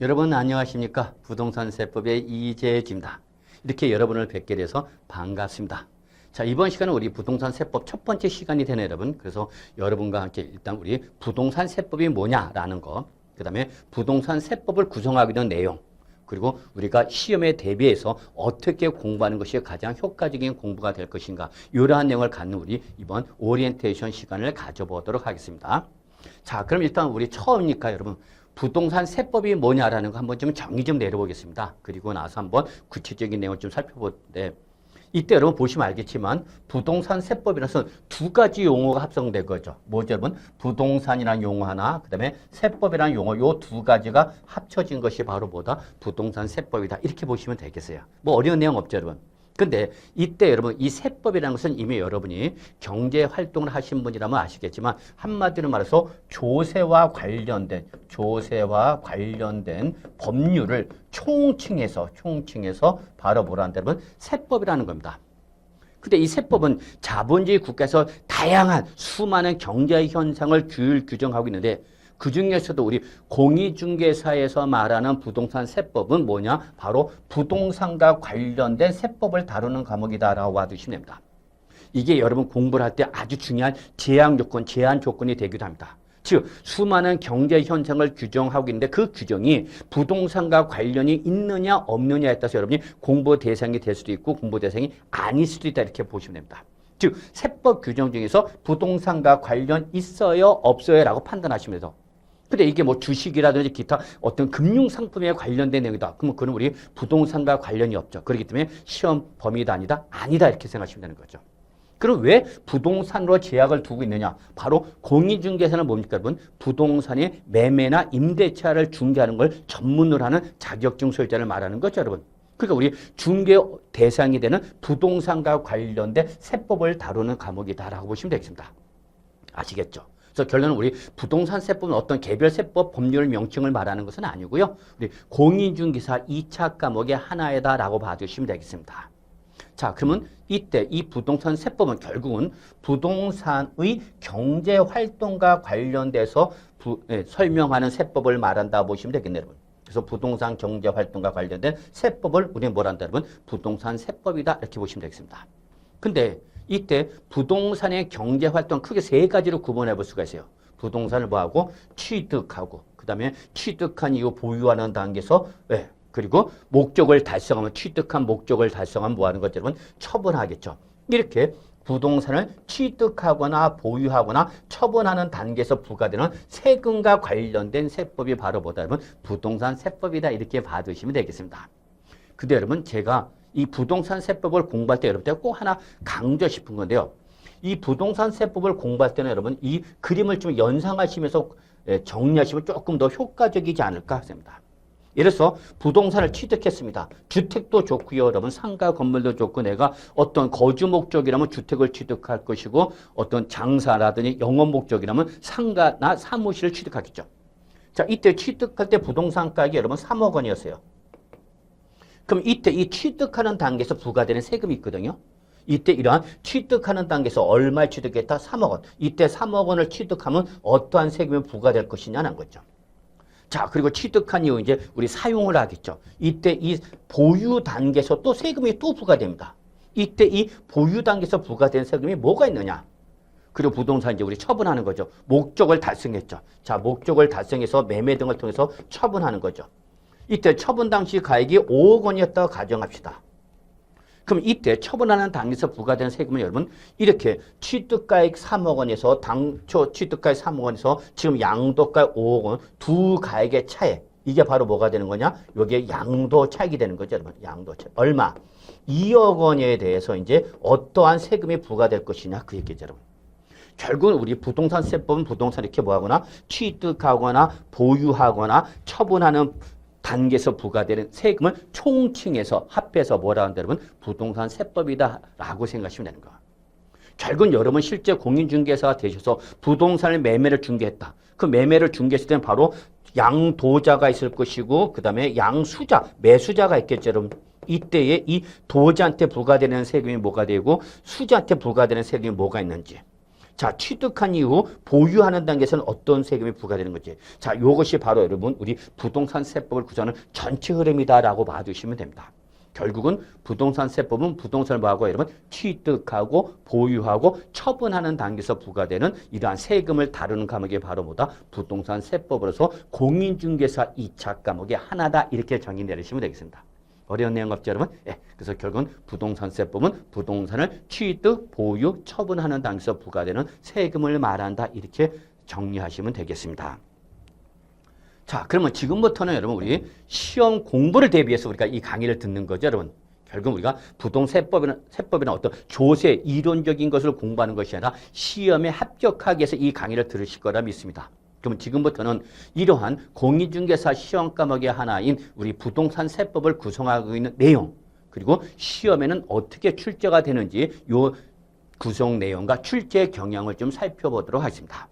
여러분 안녕하십니까? 부동산 세법의 이재지입니다. 이렇게 여러분을 뵙게 돼서 반갑습니다. 자, 이번 시간은 우리 부동산 세법 첫 번째 시간이 되네요, 여러분. 그래서 여러분과 함께 일단 우리 부동산 세법이 뭐냐라는 거, 그 다음에 부동산 세법을 구성하게 된 내용, 그리고 우리가 시험에 대비해서 어떻게 공부하는 것이 가장 효과적인 공부가 될 것인가, 이러한 내용을 갖는 우리 이번 오리엔테이션 시간을 가져보도록 하겠습니다. 자, 그럼 일단 우리 처음이니까 여러분 부동산 세법이 뭐냐라는 거 한번 좀 정의 좀 내려보겠습니다. 그리고 나서 한번 구체적인 내용을 좀 살펴보는데, 이때 여러분 보시면 알겠지만 부동산 세법이라서 두 가지 용어가 합성된 거죠. 뭐죠, 여러분? 부동산이라는 용어 하나, 그 다음에 세법이라는 용어, 요 두 가지가 합쳐진 것이 바로 뭐다? 부동산 세법이다. 이렇게 보시면 되겠어요. 뭐 어려운 내용 없죠, 여러분? 근데 이때 여러분 이 세법이라는 것은 이미 여러분이 경제 활동을 하신 분이라면 아시겠지만 한마디로 말해서 조세와 관련된 법률을 총칭해서 바로 뭐라 한다 여러분? 세법이라는 겁니다. 근데 이 세법은 자본주의 국가에서 다양한 수많은 경제 현상을 규정하고 있는데, 그 중에서도 우리 공인중개사에서 말하는 부동산 세법은 뭐냐? 바로 부동산과 관련된 세법을 다루는 과목이다라고 봐주시면 됩니다. 이게 여러분 공부를 할 때 아주 중요한 제한 조건이 되기도 합니다. 즉 수많은 경제 현상을 규정하고 있는데 그 규정이 부동산과 관련이 있느냐 없느냐에 따라서 여러분이 공부 대상이 될 수도 있고 공부 대상이 아닐 수도 있다, 이렇게 보시면 됩니다. 즉 세법 규정 중에서 부동산과 관련 있어요 없어요 라고 판단하시면 돼요. 근데 이게 뭐 주식이라든지 기타 어떤 금융상품에 관련된 내용이다. 그러면 그건 우리 부동산과 관련이 없죠. 그렇기 때문에 시험 범위도 아니다 이렇게 생각하시면 되는 거죠. 그럼 왜 부동산으로 제약을 두고 있느냐? 바로 공인중개사는 뭡니까, 여러분? 부동산의 매매나 임대차를 중개하는 걸 전문으로 하는 자격증 소유자를 말하는 거죠, 여러분. 그러니까 우리 중개 대상이 되는 부동산과 관련된 세법을 다루는 과목이다라고 보시면 되겠습니다. 아시겠죠? 그래서 결론은 우리 부동산 세법은 어떤 개별 세법 법률 명칭을 말하는 것은 아니고요. 우리 공인중개사 2차 과목의 하나이다라고 봐주시면 되겠습니다. 자, 그러면 이때 이 부동산 세법은 결국은 부동산의 경제 활동과 관련돼서 설명하는 세법을 말한다 보시면 되겠네요, 여러분. 그래서 부동산 경제 활동과 관련된 세법을 우리는 뭐라 한다, 여러분? 부동산 세법이다 이렇게 보시면 되겠습니다. 근데 이때 부동산의 경제 활동 크게 세 가지로 구분해 볼 수가 있어요. 부동산을 뭐하고 취득하고, 그 다음에 취득한 이후 보유하는 단계에서 그리고 목적을 달성하면, 취득한 목적을 달성하면 뭐하는 거죠, 여러분? 처분하겠죠. 이렇게 부동산을 취득하거나 보유하거나 처분하는 단계에서 부과되는 세금과 관련된 세법이 바로 뭐다, 여러분? 부동산 세법이다 이렇게 봐두시면 되겠습니다. 근데 여러분 제가 이 부동산 세법을 공부할 때 여러분들 꼭 하나 강조 싶은 건데요. 이 부동산 세법을 공부할 때는 여러분 이 그림을 좀 연상하시면서 정리하시면 조금 더 효과적이지 않을까 생각합니다. 예를 들어서 부동산을 취득했습니다. 주택도 좋고요, 여러분. 상가 건물도 좋고, 내가 어떤 거주 목적이라면 주택을 취득할 것이고, 어떤 장사라든지 영업 목적이라면 상가나 사무실을 취득하겠죠. 자, 이때 취득할 때 부동산 가격이 여러분 3억 원이었어요. 그럼 이때 이 취득하는 단계에서 부과되는 세금이 있거든요. 이때 이러한 취득하는 단계에서 얼마를 취득했다? 3억 원. 이때 3억 원을 취득하면 어떠한 세금이 부과될 것이냐는 거죠. 자, 그리고 취득한 이후 이제 우리 사용을 하겠죠. 이때 이 보유 단계에서 또 세금이 또 부과됩니다. 이때 이 보유 단계에서 부과된 세금이 뭐가 있느냐? 그리고 부동산 이제 우리 처분하는 거죠. 목적을 달성했죠. 자, 목적을 달성해서 매매 등을 통해서 처분하는 거죠. 이때 처분 당시 가액이 5억 원이었다고 가정합시다. 그럼 이때 처분하는 단계에서 부과된 세금은 여러분 이렇게 취득가액 3억 원에서 당초 취득가액 3억 원에서 지금 양도가액 5억 원 두 가액의 차에 이게 바로 뭐가 되는 거냐? 여기에 양도 차익이 되는 거죠, 여러분. 양도 차익. 얼마? 2억 원에 대해서 이제 어떠한 세금이 부과될 것이냐 그 얘기죠, 여러분. 결국은 우리 부동산 세법은 부동산 이렇게 뭐하거나 취득하거나 보유하거나 처분하는 단계에서 부과되는 세금을 총칭해서 합해서 뭐라 하는데 여러분 부동산 세법이다 라고 생각하시면 되는 거예요. 결국은 여러분 실제 공인중개사가 되셔서 부동산을 매매를 중개했다. 그 매매를 중개했을 때는 바로 양도자가 있을 것이고 그 다음에 양수자, 매수자가 있겠죠, 여러분. 이때에 이 도자한테 부과되는 세금이 뭐가 되고 수자한테 부과되는 세금이 뭐가 있는지. 자, 취득한 이후 보유하는 단계에서는 어떤 세금이 부과되는 거지? 자, 이것이 바로 여러분 우리 부동산 세법을 구성하는 전체 흐름이다라고 봐주시면 됩니다. 결국은 부동산 세법은 부동산을 뭐하고 여러분 취득하고 보유하고 처분하는 단계에서 부과되는 이러한 세금을 다루는 과목이 바로 뭐다? 부동산 세법으로서 공인중개사 2차 과목의 하나다 이렇게 정의 내리시면 되겠습니다. 어려운 내용 없죠, 여러분? 예, 그래서 결국은 부동산 세법은 부동산을 취득, 보유, 처분하는 단계에서 부과되는 세금을 말한다. 이렇게 정리하시면 되겠습니다. 자, 그러면 지금부터는 여러분 우리 시험 공부를 대비해서 우리가 이 강의를 듣는 거죠, 여러분. 결국 우리가 부동세법이나 어떤 조세 이론적인 것을 공부하는 것이 아니라 시험에 합격하기 위해서 이 강의를 들으실 거라 믿습니다. 그럼 지금부터는 이러한 공인중개사 시험 과목의 하나인 우리 부동산 세법을 구성하고 있는 내용, 그리고 시험에는 어떻게 출제가 되는지 요 구성 내용과 출제 경향을 좀 살펴보도록 하겠습니다.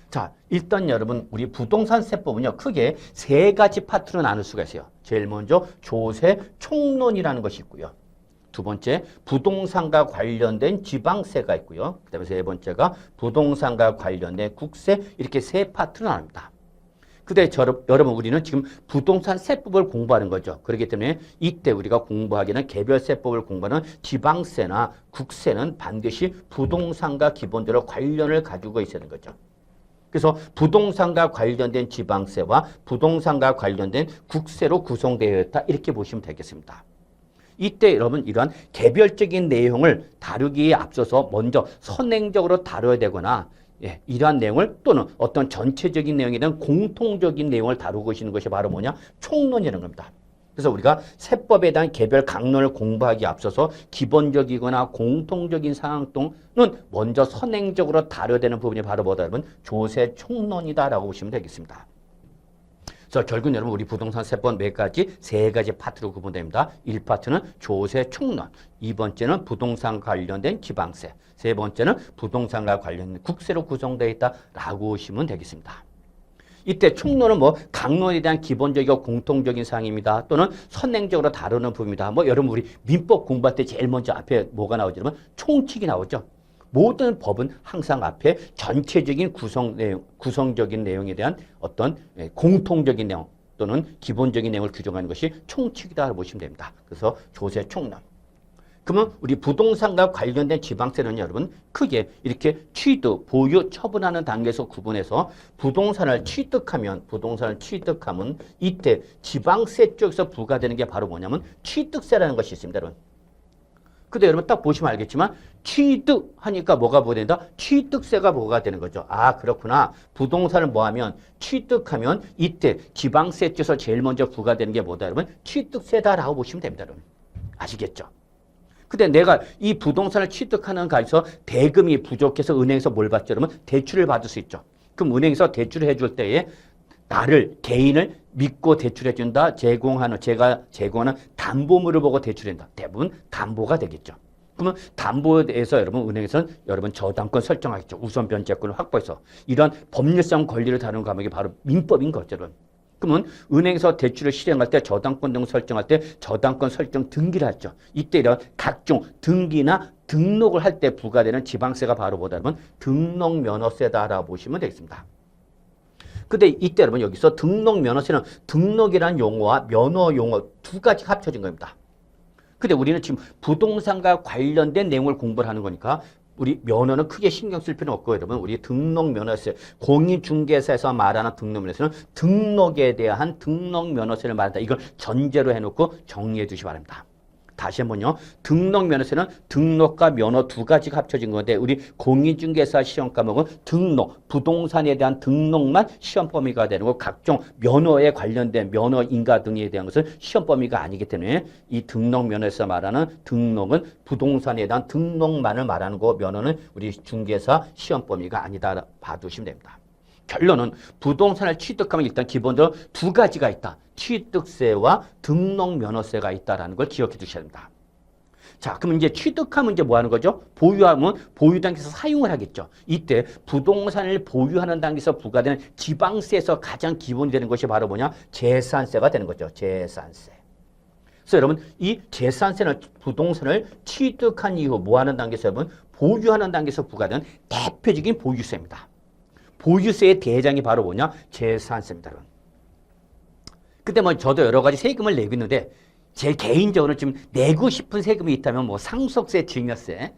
자, 일단 여러분 우리 부동산 세법은요 크게 세 가지 파트로 나눌 수가 있어요. 제일 먼저 조세 총론이라는 것이 있고요. 두 번째, 부동산과 관련된 지방세가 있고요. 그 다음에 세 번째가 부동산과 관련된 국세, 이렇게 세 파트로 나눕니다. 근데 여러분 우리는 지금 부동산 세법을 공부하는 거죠. 그렇기 때문에 이때 우리가 공부하기는 개별 세법을 공부하는 지방세나 국세는 반드시 부동산과 기본적으로 관련을 가지고 있어야 하는 거죠. 그래서 부동산과 관련된 지방세와 부동산과 관련된 국세로 구성되어 있다. 이렇게 보시면 되겠습니다. 이때 여러분 이러한 개별적인 내용을 다루기에 앞서서 먼저 선행적으로 다뤄야 되거나 이러한 내용을 또는 어떤 전체적인 내용에 대한 공통적인 내용을 다루고 계시는 것이 바로 뭐냐? 총론이라는 겁니다. 그래서 우리가 세법에 대한 개별 강론을 공부하기에 앞서서 기본적이거나 공통적인 사항 또는 먼저 선행적으로 다뤄야 되는 부분이 바로 뭐다 여러분? 조세 총론이다라고 보시면 되겠습니다. 그래서 결국 여러분 우리 부동산 세법 세 가지 파트로 구분됩니다. 1파트는 조세 총론, 2번째는 부동산 관련된 지방세, 세 번째는 부동산과 관련된 국세로 구성되어 있다라고 보시면 되겠습니다. 이때 총론은 강론에 대한 기본적이고 공통적인 사항입니다. 또는 선행적으로 다루는 부분입니다. 여러분 우리 민법 공부할 때 제일 먼저 앞에 뭐가 나오냐면 총칙이 나오죠. 모든 법은 항상 앞에 전체적인 구성적인 내용에 대한 어떤 공통적인 내용 또는 기본적인 내용을 규정하는 것이 총칙이다 보시면 됩니다. 그래서 조세 총론. 그러면 우리 부동산과 관련된 지방세는 여러분 크게 이렇게 취득, 보유, 처분하는 단계에서 구분해서 부동산을 취득하면 이때 지방세 쪽에서 부과되는 게 바로 뭐냐면 취득세라는 것이 있습니다. 여러분. 근데 여러분 딱 보시면 알겠지만 취득하니까 뭐가 부과된다? 취득세가 부과되는 거죠. 아, 그렇구나. 부동산을 뭐하면 취득하면 이때 지방세 쪽에서 제일 먼저 부과되는 게 뭐다 여러분? 취득세다라고 보시면 됩니다. 여러분. 아시겠죠? 근데 내가 이 부동산을 취득하는 가에서 대금이 부족해서 은행에서 뭘 받죠? 여러분? 대출을 받을 수 있죠. 그럼 은행에서 대출을 해줄 때에 개인을 믿고 대출해준다. 제가 제공하는 담보물을 보고 대출한다. 대부분 담보가 되겠죠. 그러면 담보에 대해서 여러분 은행에서는 여러분 저당권 설정하겠죠. 우선 변제권을 확보해서 이런 법률상 권리를 다루는 과목이 바로 민법인 거죠. 여러분. 그러면 은행에서 대출을 실행할 때 저당권 등을 설정할 때 저당권 설정 등기를 하죠. 이때 이런 각종 등기나 등록을 할 때 부과되는 지방세가 바로 뭐다면 등록면허세다라고 보시면 되겠습니다. 근데 이때 여러분 여기서 등록면허세는 등록이라는 용어와 면허 용어 두 가지 합쳐진 겁니다. 근데 우리는 지금 부동산과 관련된 내용을 공부를 하는 거니까 우리 면허는 크게 신경 쓸 필요는 없고 여러분 우리 등록면허세, 공인중개사에서 말하는 등록면허세는 등록에 대한 등록면허세를 말한다. 이걸 전제로 해놓고 정리해 주시기 바랍니다. 다시 한번요. 등록면허세는 등록과 면허 두 가지가 합쳐진 건데 우리 공인중개사 시험 과목은 등록, 부동산에 대한 등록만 시험 범위가 되는 거고 각종 면허에 관련된 면허 인가 등에 대한 것은 시험 범위가 아니기 때문에 이 등록면허에서 말하는 등록은 부동산에 대한 등록만을 말하는 거고 면허는 우리 중개사 시험 범위가 아니다 봐두시면 됩니다. 결론은 부동산을 취득하면 일단 기본적으로 두 가지가 있다. 취득세와 등록면허세가 있다는 걸 기억해 두셔야 됩니다. 자, 그럼 이제 취득하면 이제 뭐 하는 거죠? 보유하면 보유 단계에서 사용을 하겠죠. 이때 부동산을 보유하는 단계에서 부과되는 지방세에서 가장 기본이 되는 것이 바로 뭐냐? 재산세가 되는 거죠. 재산세. 그래서 여러분 이 재산세는 부동산을 취득한 이후 뭐 하는 단계에서 여러분 보유하는 단계에서 부과되는 대표적인 보유세입니다. 보유세의 대장이 바로 뭐냐? 재산세입니다. 근데 뭐 저도 여러 가지 세금을 내고 있는데 제 개인적으로 지금 내고 싶은 세금이 있다면 뭐 상속세, 증여세,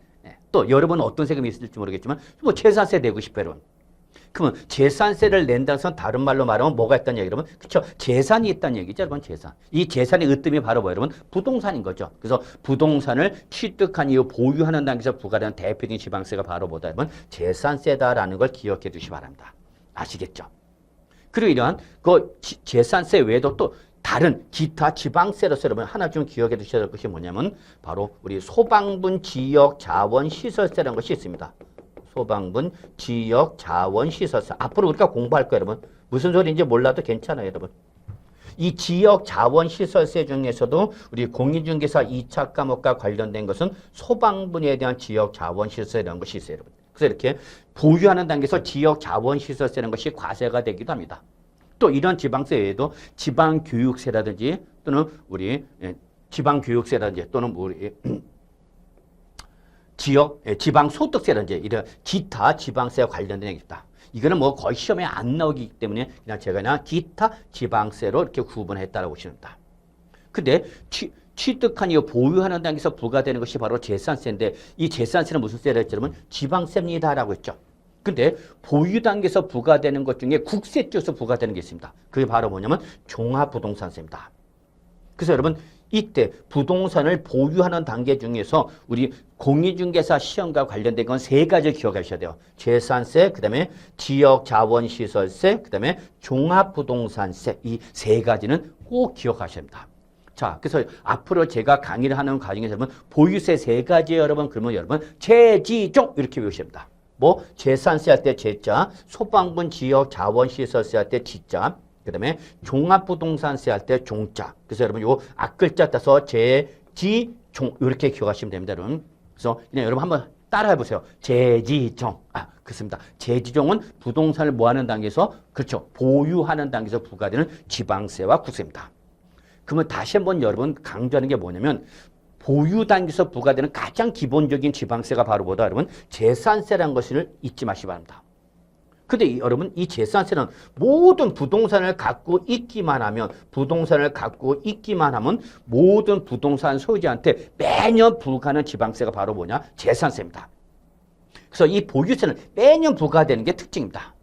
또 여러분은 어떤 세금이 있을지 모르겠지만 뭐 재산세 내고 싶어요, 여러분. 그러면 재산세를 낸다는 것은 다른 말로 말하면 뭐가 있다는 얘기, 여러분? 그렇죠? 재산이 있다는 얘기죠, 여러분. 재산. 이 재산의 으뜸이 바로 뭐예요, 여러분? 부동산인 거죠. 그래서 부동산을 취득한 이후 보유하는 단계에서 부과되는 대표적인 지방세가 바로 뭐다, 여러분? 재산세다라는 걸 기억해 두시기 바랍니다. 아시겠죠? 그리고 이러한 그 재산세 외에도 또 다른 기타 지방세로서 여러분 하나 좀 기억해 두셔야 될 것이 뭐냐면 바로 우리 소방분 지역 자원 시설세라는 것이 있습니다. 소방분 지역 자원 시설세. 앞으로 우리가 공부할 거예요, 여러분. 무슨 소리인지 몰라도 괜찮아요, 여러분. 이 지역 자원 시설세 중에서도 우리 공인중개사 2차 과목과 관련된 것은 소방분에 대한 지역 자원 시설세라는 것이 있어요, 여러분. 그래서 이렇게 보유하는 단계에서 지역 자원 시설세라는 것이 과세가 되기도 합니다. 또 이런 지방세 외에도 지방교육세라든지 또는 우리 지방교육세라든지 또는 우리 지역 지방소득세라든지 이런 기타 지방세와 관련된 얘기입니다. 이거는 뭐 거의 시험에 안 나오기 때문에 그냥 제가 그냥 기타 지방세로 이렇게 구분했다라고 보시면 됩니다. 근데 취득한 이후 보유하는 단계에서 부과되는 것이 바로 재산세인데 이 재산세는 무슨 세라 했죠? 여러분 지방세입니다라고 했죠. 근데 보유 단계에서 부과되는 것 중에 국세 쪽에서 부과되는 게 있습니다. 그게 바로 뭐냐면 종합부동산세입니다. 그래서 여러분 이때 부동산을 보유하는 단계 중에서 우리 공인중개사 시험과 관련된 건 세 가지를 기억하셔야 돼요. 재산세, 그 다음에 지역자원시설세, 그 다음에 종합부동산세. 이 세 가지는 꼭 기억하셔야 합니다. 자, 그래서 앞으로 제가 강의를 하는 과정에서 여러분 보유세 세 가지 여러분 그러면 여러분 재지종 이렇게 외우셔야 합니다. 뭐 재산세 할 때 재자, 소방분 지역 자원시설세 할 때 지자, 그 다음에 종합부동산세 할 때 종자. 그래서 여러분 요 앞글자 따서 재지종 이렇게 기억하시면 됩니다, 여러분. 그래서 그냥 여러분 한번 따라해 보세요. 재지종. 그렇습니다. 재지종은 부동산을 뭐하는 단계에서 그렇죠. 보유하는 단계에서 부과되는 지방세와 국세입니다. 그러면 다시 한번 여러분 강조하는 게 뭐냐면 보유 단계에서 부과되는 가장 기본적인 지방세가 바로 뭐다, 여러분? 재산세라는 것을 잊지 마시기 바랍니다. 근데 여러분 이 재산세는 모든 부동산을 갖고 있기만 하면 모든 부동산 소유자한테 매년 부과하는 지방세가 바로 뭐냐? 재산세입니다. 그래서 이 보유세는 매년 부과되는 게 특징입니다.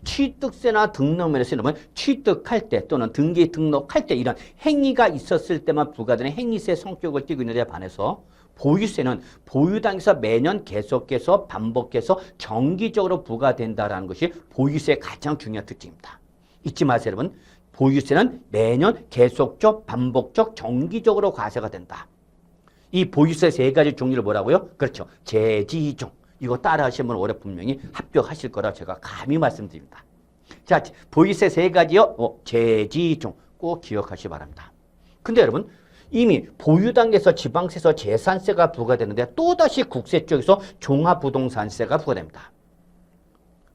취득세나 등록면에서 이러면 취득할 때 또는 등기 등록할 때 이런 행위가 있었을 때만 부과되는 행위세 성격을 띠고 있는 데 반해서 보유세는 보유 단계에서 매년 계속해서 반복해서 정기적으로 부과된다는 것이 보유세의 가장 중요한 특징입니다. 잊지 마세요, 여러분. 보유세는 매년 계속적, 반복적, 정기적으로 과세가 된다. 이 보유세 세 가지 종류를 뭐라고요? 그렇죠. 재지종. 이거 따라 하시면 올해 분명히 합격하실 거라 제가 감히 말씀드립니다. 자, 보유세 세 가지요. 재지종 꼭 기억하시기 바랍니다. 근데 여러분 이미 보유 단계에서 지방세에서 재산세가 부과되는데 또다시 국세 쪽에서 종합부동산세가 부과됩니다.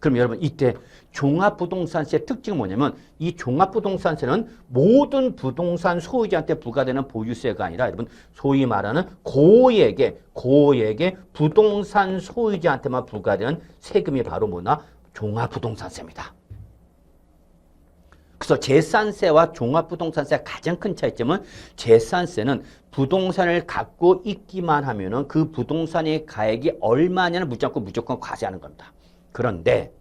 그럼 여러분 이때 종합부동산세 특징은 뭐냐면 이 종합부동산세는 모든 부동산 소유자한테 부과되는 보유세가 아니라 여러분 소위 말하는 고액의 부동산 소유자한테만 부과되는 세금이 바로 뭐냐? 종합부동산세입니다. 그래서 재산세와 종합부동산세의 가장 큰 차이점은 재산세는 부동산을 갖고 있기만 하면은 그 부동산의 가액이 얼마냐는 무조건 과세하는 겁니다. 그런데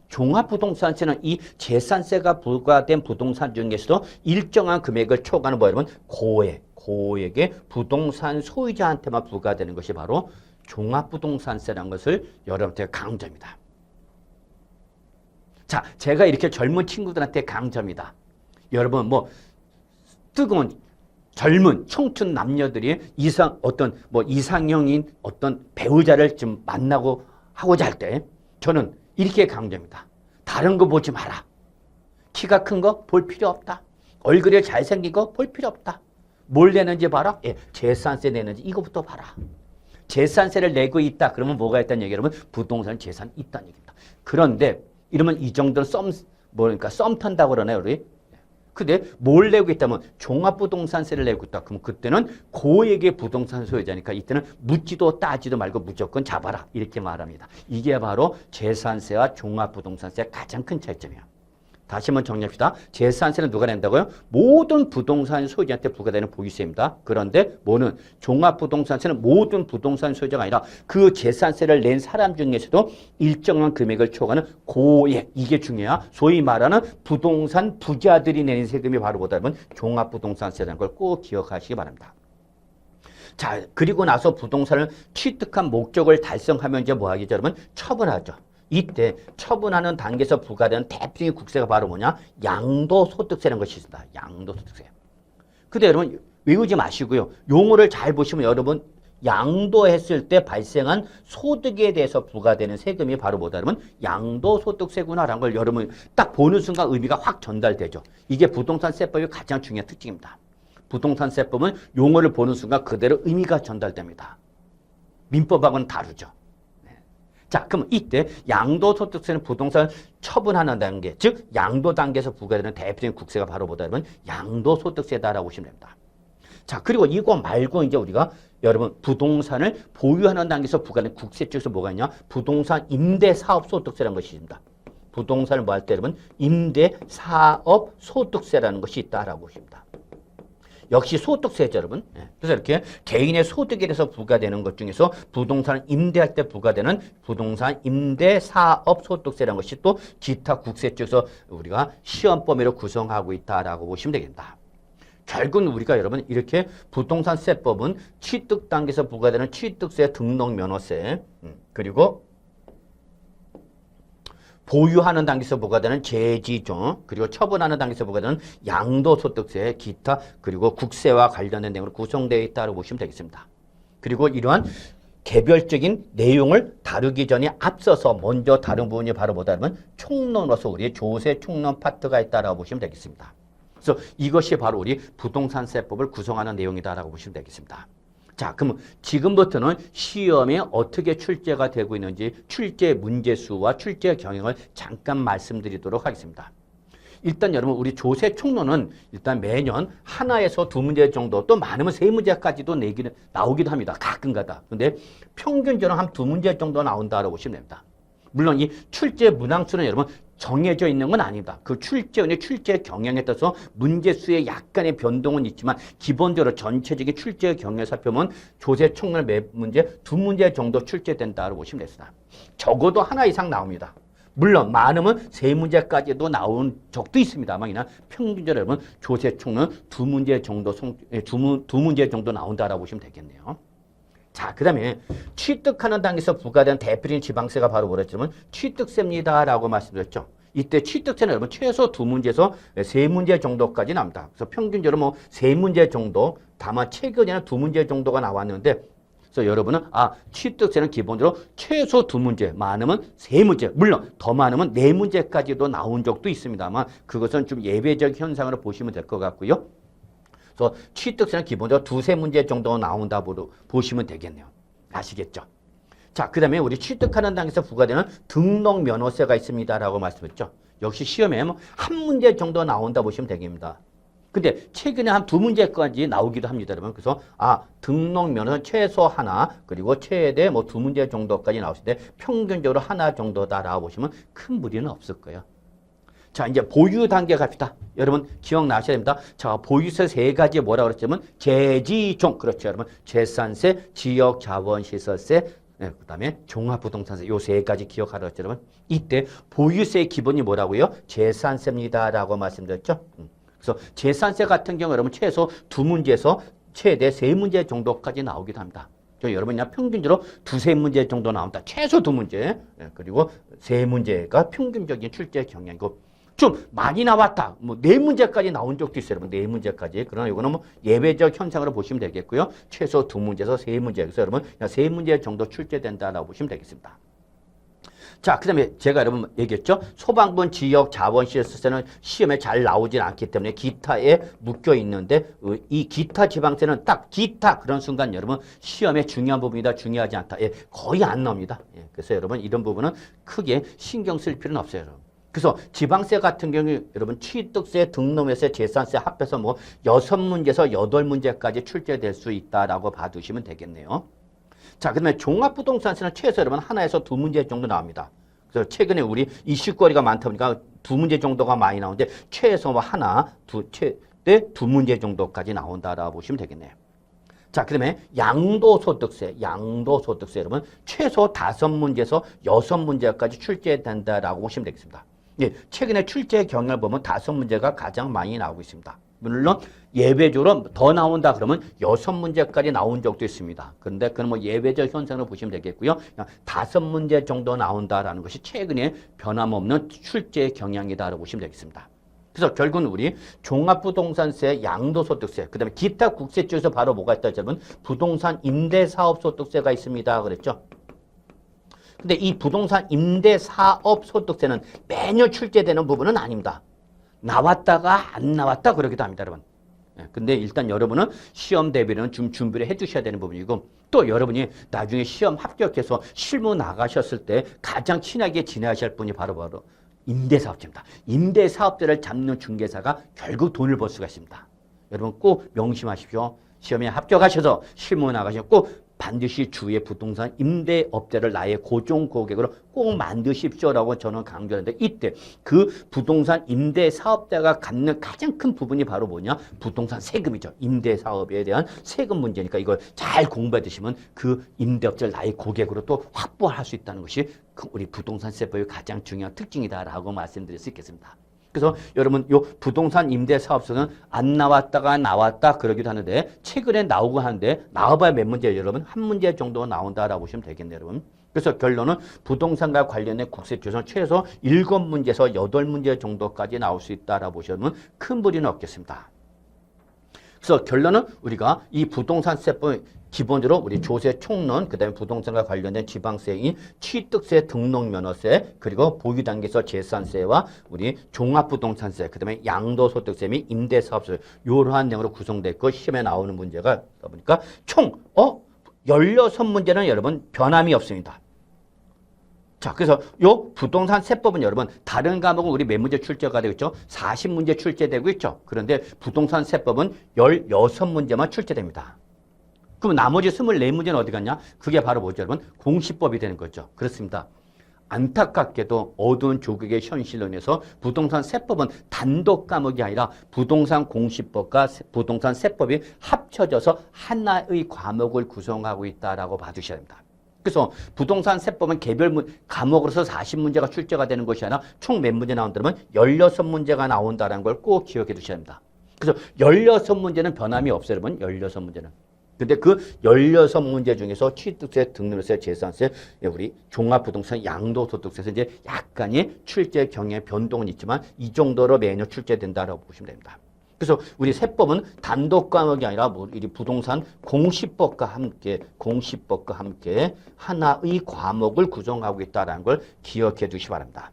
종합부동산세는 이 재산세가 부과된 부동산 중에서도 일정한 금액을 초과하는 뭐 여러분 고액의 부동산 소유자한테만 부과되는 것이 바로 종합부동산세라는 것을 여러분한테 강조합니다. 자, 제가 이렇게 젊은 친구들한테 강조합니다. 여러분 뭐 뜨거운 젊은 청춘 남녀들이 이상형인 어떤 배우자를 좀 만나고 하고자 할 때 저는 이렇게 강조합니다. 다른 거 보지 마라. 키가 큰 거 볼 필요 없다. 얼굴이 잘생긴 거 볼 필요 없다. 뭘 내는지 봐라. 재산세 내는지 이거부터 봐라. 재산세를 내고 있다. 그러면 뭐가 있다는 얘기 여러분? 부동산 재산이 있다는 얘기입니다. 그런데 이러면 이 정도는 썸 탄다고 그러나요, 우리? 근데 뭘 내고 있다면 종합부동산세를 내고 있다. 그럼 그때는 고액의 부동산 소유자니까 이때는 묻지도 따지도 말고 무조건 잡아라. 이렇게 말합니다. 이게 바로 재산세와 종합부동산세의 가장 큰 차이점이에요. 다시 한번 정리합시다. 재산세는 누가 낸다고요? 모든 부동산 소유자한테 부과되는 보유세입니다. 그런데 뭐는 종합부동산세는 모든 부동산 소유자가 아니라 그 재산세를 낸 사람 중에서도 일정한 금액을 초과하는 고액, 이게 중요해요. 소위 말하는 부동산 부자들이 내는 세금이 바로 뭐다면 종합부동산세라는 걸 꼭 기억하시기 바랍니다. 자, 그리고 나서 부동산을 취득한 목적을 달성하면 이제 뭐 하겠죠? 여러분, 처분하죠. 이때 처분하는 단계에서 부과되는 대표적인 국세가 바로 뭐냐? 양도소득세라는 것이 있습니다. 양도소득세. 근데 여러분 외우지 마시고요. 용어를 잘 보시면 여러분 양도했을 때 발생한 소득에 대해서 부과되는 세금이 바로 뭐다 그러면 양도소득세구나라는 걸 여러분 딱 보는 순간 의미가 확 전달되죠. 이게 부동산세법의 가장 중요한 특징입니다. 부동산세법은 용어를 보는 순간 그대로 의미가 전달됩니다. 민법하고는 다르죠. 자, 그럼 이때 양도소득세는 부동산을 처분하는 단계, 즉 양도 단계에서 부과되는 대표적인 국세가 바로 뭐다면 양도소득세다라고 보시면 됩니다. 자, 그리고 이거 말고 이제 우리가 여러분 부동산을 보유하는 단계에서 부과되는 국세 쪽에서 뭐가 있냐? 부동산 임대사업소득세라는 것이 있습니다. 부동산을 뭐 할 때 여러분 임대사업소득세라는 것이 있다라고 보십니다. 역시 소득세죠, 여러분. 그래서 이렇게 개인의 소득에 대해서 부과되는 것 중에서 부동산을 임대할 때 부과되는 부동산 임대사업소득세라는 것이 또 기타 국세 쪽에서 우리가 시험 범위로 구성하고 있다라고 보시면 되겠다. 결국은 우리가 여러분 이렇게 부동산세법은 취득 단계에서 부과되는 취득세, 등록면허세, 그리고 보유하는 단계에서 부과되는 재지종, 그리고 처분하는 단계에서 부과되는 양도소득세, 기타, 그리고 국세와 관련된 내용으로 구성되어 있다고 보시면 되겠습니다. 그리고 이러한 개별적인 내용을 다루기 전에 앞서서 먼저 다룬 부분이 바로 뭐다면 총론으로서 우리 조세 총론 파트가 있다고 보시면 되겠습니다. 그래서 이것이 바로 우리 부동산세법을 구성하는 내용이다라고 보시면 되겠습니다. 자, 그럼 지금부터는 시험에 어떻게 출제가 되고 있는지 출제 문제수와 출제 경향을 잠깐 말씀드리도록 하겠습니다. 일단 여러분 우리 조세 총론은 일단 매년 하나에서 두 문제 정도 또 많으면 세 문제까지도 나오기도 합니다. 가끔가다. 근데 평균적으로 한 두 문제 정도 나온다고 보시면 됩니다. 물론 이 출제 문항수는 여러분 정해져 있는 건 아닙니다. 그 출제원의 출제 경향에 따라서 문제수에 약간의 변동은 있지만 기본적으로 전체적인 출제 경향을 살펴보면 조세 총론 매 문제 두 문제 정도 출제된다고 보시면 됩니다. 적어도 하나 이상 나옵니다. 물론 많으면 세 문제까지도 나온 적도 있습니다만 그냥 평균적으로 여러분 조세 총론 두 문제 정도 나온다라고 보시면 되겠네요. 자, 그 다음에 취득하는 단계에서 부과된 대표적인 지방세가 바로 뭐랬냐면 취득세입니다라고 말씀드렸죠. 이때 취득세는 여러분 최소 두 문제에서 세 문제 정도까지 나옵니다. 그래서 평균적으로 뭐 세 문제 정도, 다만 최근에는 두 문제 정도가 나왔는데, 그래서 여러분은 취득세는 기본적으로 최소 두 문제, 많으면 세 문제, 물론 더 많으면 네 문제까지도 나온 적도 있습니다만 그것은 좀 예외적 현상으로 보시면 될 것 같고요. 그래서 취득세는 기본적으로 두세 문제 정도 나온다고 보시면 되겠네요. 아시겠죠? 자, 그 다음에 우리 취득하는 단계에서 부과되는 등록면허세가 있습니다라고 말씀했죠. 역시 시험에 뭐 한 문제 정도 나온다 보시면 되겠습니다. 근데 최근에 한 두 문제까지 나오기도 합니다, 여러분. 그래서 등록면허는 최소 하나, 그리고 최대 뭐 두 문제 정도까지 나오실 때 평균적으로 하나 정도다라고 보시면 큰 무리는 없을 거예요. 자, 이제 보유 단계 갑시다. 여러분 기억나셔야 됩니다. 자, 보유세 세 가지 뭐라고 그랬냐면 재지종, 그렇죠, 여러분. 재산세, 지역자원시설세, 그 다음에 종합부동산세, 요 세 가지 기억하라고 했죠, 여러분. 이때 보유세의 기본이 뭐라고요? 재산세입니다라고 말씀드렸죠. 그래서 재산세 같은 경우 여러분 최소 두 문제에서 최대 세 문제 정도까지 나오기도 합니다. 여러분 그냥 평균적으로 두세 문제 정도 나온다. 최소 두 문제, 그리고 세 문제가 평균적인 출제 경향이고, 좀 많이 나왔다. 뭐 네 문제까지 나온 적도 있어요, 여러분. 네 문제까지. 그러나 이거는 뭐 예외적 현상으로 보시면 되겠고요. 최소 두 문제에서 세 문제. 그래서 여러분 그냥 세 문제 정도 출제된다라고 보시면 되겠습니다. 자, 그 다음에 제가 여러분 얘기했죠. 소방분 지역 자원시설세는 시험에 잘 나오진 않기 때문에 기타에 묶여 있는데 이 기타 지방세는 딱 기타 그런 순간 여러분 시험에 중요한 부분이다, 중요하지 않다. 거의 안 나옵니다. 그래서 여러분 이런 부분은 크게 신경 쓸 필요는 없어요, 여러분. 그래서 지방세 같은 경우 여러분 취득세, 등록세, 재산세 합해서 뭐 6문제에서 8문제까지 출제될 수 있다라고 봐두시면 되겠네요. 자, 그다음에 종합부동산세는 최소 여러분 하나에서 2문제 정도 나옵니다. 그래서 최근에 우리 이슈거리가 많다 보니까 2문제 정도가 많이 나오는데 최소 뭐 하나, 최대 2문제 정도까지 나온다라고 보시면 되겠네요. 자, 그다음에 양도소득세 여러분 최소 5문제에서 6문제까지 출제된다라고 보시면 되겠습니다. 예, 최근에 출제 경향을 보면 5문제가 가장 많이 나오고 있습니다. 물론 예외적으로 더 나온다 그러면 6문제까지 나온 적도 있습니다. 그런데 그건 뭐 예외적 현상으로 보시면 되겠고요. 그냥 5문제 정도 나온다라는 것이 최근에 변함없는 출제 경향이다라고 보시면 되겠습니다. 그래서 결국은 우리 종합부동산세, 양도소득세, 그 다음에 기타 국세 쪽에서 바로 뭐가 있다 하면 부동산 임대사업소득세가 있습니다. 그랬죠? 근데 이 부동산 임대사업소득세는 매년 출제되는 부분은 아닙니다. 나왔다가 안 나왔다 그러기도 합니다, 여러분. 근데 일단 여러분은 시험 대비는 좀 준비를 해 두셔야 되는 부분이고 또 여러분이 나중에 시험 합격해서 실무 나가셨을 때 가장 친하게 지내셔야 할 분이 바로 임대사업자입니다. 임대사업자를 잡는 중개사가 결국 돈을 벌 수가 있습니다. 여러분 꼭 명심하십시오. 시험에 합격하셔서 실무 나가시면 꼭 반드시 주위의 부동산 임대업자를 나의 고정 고객으로 꼭 만드십시오라고 저는 강조하는데 이때 그 부동산 임대사업자가 갖는 가장 큰 부분이 바로 뭐냐? 부동산 세금이죠. 임대사업에 대한 세금 문제니까 이걸 잘 공부해 두시면 그 임대업자를 나의 고객으로 또 확보할 수 있다는 것이 우리 부동산세법의 가장 중요한 특징이다라고 말씀드릴 수 있겠습니다. 그래서 여러분 요 부동산 임대사업소는 안 나왔다가 나왔다 그러기도 하는데 최근에 나오고 하는데 나와봐야 몇 문제예요 여러분? 한 문제 정도가 나온다라고 보시면 되겠네요 여러분. 그래서 결론은 부동산과 관련된 국세조사는 최소 7문제에서 8문제 정도까지 나올 수 있다라고 보시면 큰 무리는 없겠습니다. 그래서 결론은 우리가 이 부동산세법 기본적으로 우리 조세 총론, 그 다음에 부동산과 관련된 지방세인 취득세, 등록면허세, 그리고 보유단계서 재산세와 우리 종합부동산세, 그 다음에 양도소득세 및 임대사업세 이러한 내용으로 구성되어 있고 시험에 나오는 문제가 보니까 총 16문제는 여러분 변함이 없습니다. 자, 그래서 요 부동산 세법은 여러분 다른 과목은 우리 몇 문제 출제가 되고 있죠? 40문제 출제되고 있죠. 그런데 부동산 세법은 16문제만 출제됩니다. 그럼 나머지 24문제는 어디 갔냐? 그게 바로 뭐죠, 여러분? 공시법이 되는 거죠. 그렇습니다. 안타깝게도 어두운 조국의 현실로 인해서 부동산 세법은 단독 과목이 아니라 부동산 공시법과 부동산 세법이 합쳐져서 하나의 과목을 구성하고 있다라고 봐주셔야 됩니다. 그래서 부동산 세법은 개별 과목으로서 40문제가 출제가 되는 것이 아니라 총 몇 문제 나온다면 16문제가 나온다는 걸 꼭 기억해 두셔야 합니다. 그래서 16문제는 변함이 없어요, 여러분. 16문제는. 근데 그 16문제 중에서 취득세, 등록세, 재산세, 우리 종합부동산 양도소득세에서 이제 약간의 출제 경향의 변동은 있지만 이 정도로 매년 출제된다라고 보시면 됩니다. 그래서 우리 세법은 단독 과목이 아니라 우리 부동산 공시법과 함께 하나의 과목을 구성하고 있다는 걸 기억해 두시기 바랍니다.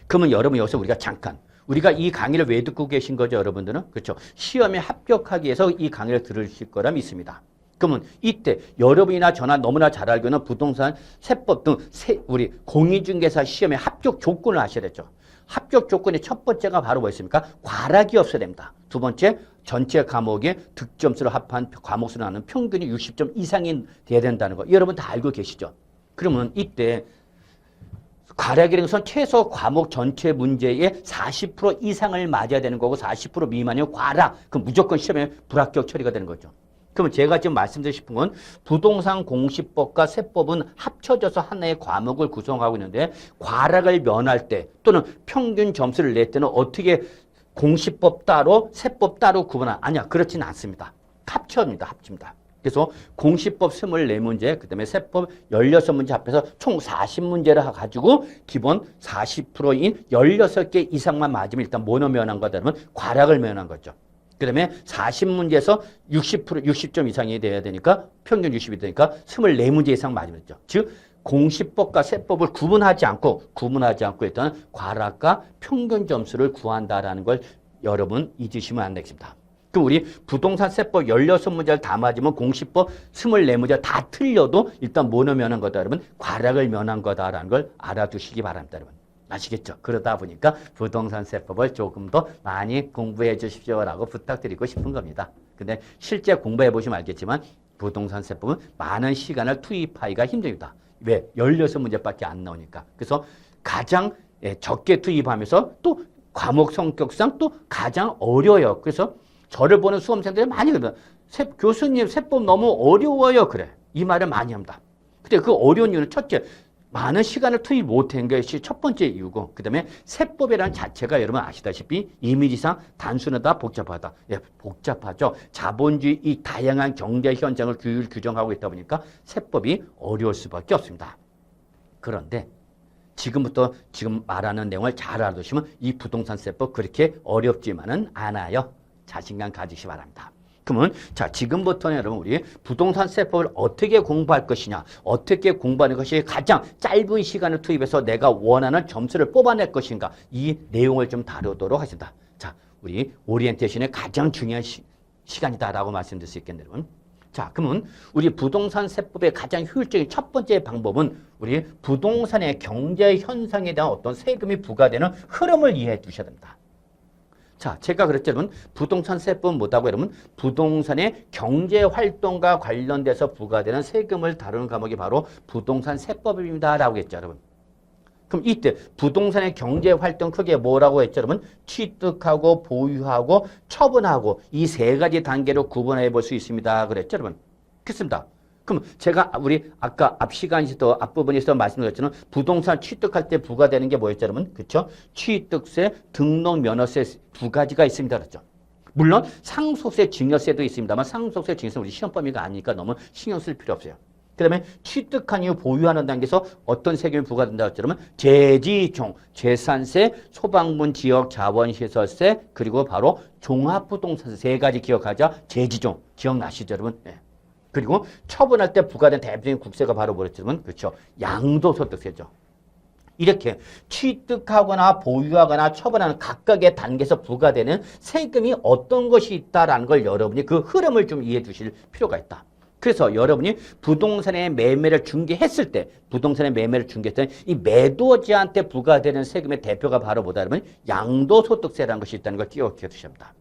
그러면 여러분 여기서 우리가 이 강의를 왜 듣고 계신 거죠, 여러분들은? 그렇죠. 시험에 합격하기 위해서 이 강의를 들으실 거라 믿습니다. 그러면 이때 여러분이나 저나 너무나 잘 알고 있는 부동산 세법 등 우리 공인중개사 시험의 합격 조건을 아셔야 되죠. 합격 조건의 첫 번째가 바로 뭐였습니까? 과락이 없어야 됩니다. 두 번째, 전체 과목의 득점수를 합한 과목수를 나누는 평균이 60점 이상이 돼야 된다는 거. 여러분 다 알고 계시죠? 그러면 이때 과락이라는 것은 최소 과목 전체 문제의 40% 이상을 맞아야 되는 거고 40% 미만이면 과락. 그럼 무조건 시험에 불합격 처리가 되는 거죠. 그러면 제가 지금 말씀드리고 싶은 건 부동산 공시법과 세법은 합쳐져서 하나의 과목을 구성하고 있는데 과락을 면할 때 또는 평균 점수를 낼 때는 어떻게 공시법 따로 세법 따로 아니야. 그렇지는 않습니다. 합칩니다. 그래서 공시법 24문제, 그 다음에 세법 16문제 합해서 총 40문제를 가지고 기본 40%인 16개 이상만 맞으면 일단 뭐로 면한 거다 그러면 과락을 면한 거죠. 그 다음에 40문제에서 60점 이상이 돼야 되니까 평균 60이 되니까 24문제 이상 맞으면 되죠. 즉 공시법과 세법을 구분하지 않고 일단 과락과 평균 점수를 구한다라는 걸 여러분 잊으시면 안 되겠습니다. 그럼 우리 부동산 세법 16문제를 다 맞으면 공시법 24문제 다 틀려도 일단 뭐로 면한 거다 여러분? 과락을 면한 거다라는 걸 알아두시기 바랍니다, 여러분. 아시겠죠? 그러다 보니까 부동산세법을 조금 더 많이 공부해 주십시오라고 부탁드리고 싶은 겁니다. 근데 실제 공부해 보시면 알겠지만 부동산세법은 많은 시간을 투입하기가 힘듭니다. 왜? 16문제밖에 안 나오니까. 그래서 가장 적게 투입하면서 또 과목 성격상 또 가장 어려워요. 그래서 저를 보는 수험생들이 많이 그래요. 교수님 세법 너무 어려워요. 그래. 이 말을 많이 합니다. 근데 그 어려운 이유는 첫째, 많은 시간을 투입 못한 것이 첫 번째 이유고, 그 다음에 세법이라는 자체가 여러분 아시다시피 이미지상 단순하다, 복잡하다. 예, 복잡하죠. 자본주의 이 다양한 경제 현상을 규정하고 있다 보니까 세법이 어려울 수밖에 없습니다. 그런데 지금부터 지금 말하는 내용을 잘 알아두시면 이 부동산세법 그렇게 어렵지만은 않아요. 자신감 가지시 바랍니다. 그러면 자 지금부터는 여러분 우리 부동산세법을 어떻게 공부할 것이냐, 어떻게 공부하는 것이 가장 짧은 시간을 투입해서 내가 원하는 점수를 뽑아낼 것인가, 이 내용을 좀 다루도록 하겠습니다. 자, 우리 오리엔테이션의 가장 중요한 시간이다라고 말씀드릴 수 있겠네요. 여러분. 자, 그러면 우리 부동산세법의 가장 효율적인 첫 번째 방법은 우리 부동산의 경제 현상에 대한 어떤 세금이 부과되는 흐름을 이해해 두셔야 됩니다. 자, 제가 그랬죠, 여러분. 부동산세법은 뭐다고, 여러분? 부동산의 경제활동과 관련돼서 부과되는 세금을 다루는 과목이 바로 부동산세법입니다. 라고 했죠, 여러분. 그럼 이때 부동산의 경제활동 크게 뭐라고 했죠, 여러분? 취득하고 보유하고 처분하고 이 세 가지 단계로 구분해 볼 수 있습니다. 그랬죠, 여러분? 그렇습니다. 그럼 제가 우리 아까 앞 시간에서 앞부분에서 말씀드렸지만 부동산 취득할 때 부과되는 게 뭐였죠, 여러분? 그렇죠? 취득세, 등록 면허세 두 가지가 있습니다. 그렇죠? 물론 상속세, 증여세도 있습니다만 상속세, 증여세 우리 시험 범위가 아니니까 너무 신경 쓸 필요 없어요. 그다음에 취득한 이후 보유하는 단계에서 어떤 세금이 부과된다고 했죠, 여러분? 재지종, 재산세, 소방문 지역 자원시설세, 그리고 바로 종합부동산세 세 가지 기억하자. 재지종 기억나시죠, 여러분? 네. 그리고 처분할 때 부과된 대표적인 국세가 바로 뭐였냐면 그렇죠. 양도소득세죠. 이렇게 취득하거나 보유하거나 처분하는 각각의 단계에서 부과되는 세금이 어떤 것이 있다라는 걸 여러분이 그 흐름을 좀 이해해 주실 필요가 있다. 그래서 여러분이 부동산의 매매를 중개했을 때, 이 매도자한테 부과되는 세금의 대표가 바로 뭐다, 여러분? 양도소득세라는 것이 있다는 걸 기억해 두셔야 합니다.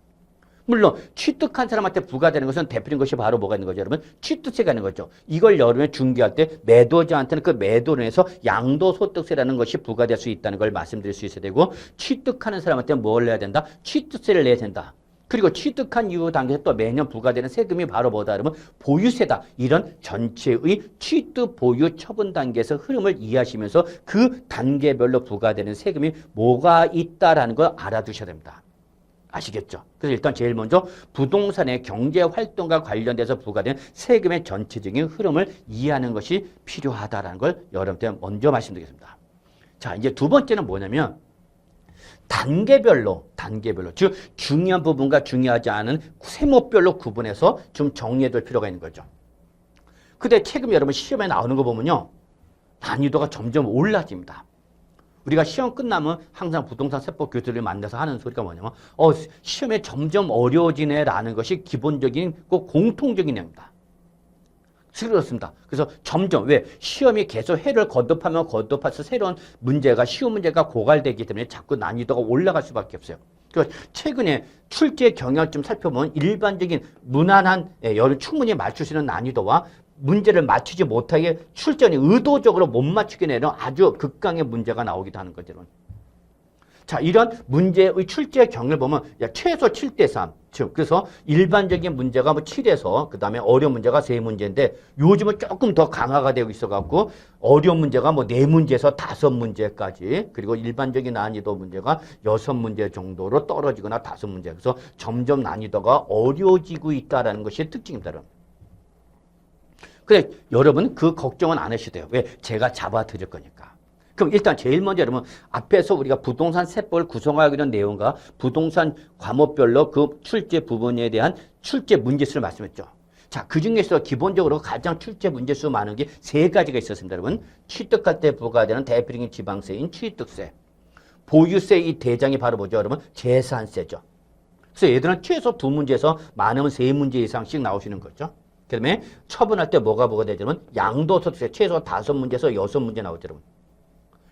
물론 취득한 사람한테 부과되는 것은 대표적인 것이 바로 뭐가 있는 거죠, 여러분? 취득세가 있는 거죠. 이걸 여러분이 중개할 때 매도자한테는 그 매도로 인해서 양도소득세라는 것이 부과될 수 있다는 걸 말씀드릴 수 있어야 되고, 취득하는 사람한테는 뭘 내야 된다? 취득세를 내야 된다. 그리고 취득한 이후 단계에서 또 매년 부과되는 세금이 바로 뭐다, 여러분? 보유세다. 이런 전체의 취득, 보유, 처분 단계에서 흐름을 이해하시면서 그 단계별로 부과되는 세금이 뭐가 있다라는 걸 알아두셔야 됩니다. 아시겠죠? 그래서 일단 제일 먼저 부동산의 경제활동과 관련돼서 부과된 세금의 전체적인 흐름을 이해하는 것이 필요하다는 걸 여러분한테 먼저 말씀드리겠습니다. 자, 이제 두 번째는 뭐냐면 단계별로 즉 중요한 부분과 중요하지 않은 세목별로 구분해서 좀 정리해둘 필요가 있는 거죠. 근데 최근 여러분 시험에 나오는 거 보면요, 난이도가 점점 올라집니다. 우리가 시험 끝나면 항상 부동산 세법 교수들을 만나서 하는 소리가 뭐냐면 시험에 점점 어려워지네라는 것이 기본적인 꼭 공통적인 내용입니다. 그렇습니다. 그래서 점점 왜 시험이 계속 해를 거듭하면 거듭해서 새로운 문제가 쉬운 문제가 고갈되기 때문에 자꾸 난이도가 올라갈 수밖에 없어요. 그래서 최근에 출제 경향을 좀 살펴보면 일반적인 무난한 여러 충분히 맞출 수 있는 난이도와 문제를 맞추지 못하게 출제원이 의도적으로 못 맞추게 내는 아주 극강의 문제가 나오기도 하는 거죠. 자, 이런 문제의 출제 경을 보면 최소 7대3. 즉, 그래서 일반적인 문제가 뭐 7에서 그 다음에 어려운 문제가 3문제인데 요즘은 조금 더 강화가 되고 있어갖고 어려운 문제가 뭐 4문제에서 5문제까지, 그리고 일반적인 난이도 문제가 6문제 정도로 떨어지거나 5문제. 그래서 점점 난이도가 어려워지고 있다는 것이 특징입니다. 근데 여러분 그 걱정은 안 하셔도 돼요. 왜? 제가 잡아드릴 거니까. 그럼 일단 제일 먼저 여러분 앞에서 우리가 부동산 세법을 구성하기 위한 내용과 부동산 과목별로 그 출제 부분에 대한 출제 문제수를 말씀했죠. 자, 그 중에서 기본적으로 가장 출제 문제수 많은 게 세 가지가 있었습니다. 여러분 취득할 때 부과되는 대표적인 지방세인 취득세, 보유세 이 대장이 바로 뭐죠, 여러분? 재산세죠. 그래서 얘들은 최소 2문제에서 많으면 3문제 이상씩 나오시는 거죠. 그 다음에 처분할 때 뭐가 되냐면 양도소득세 최소 5문제에서 6문제 나오죠, 여러분.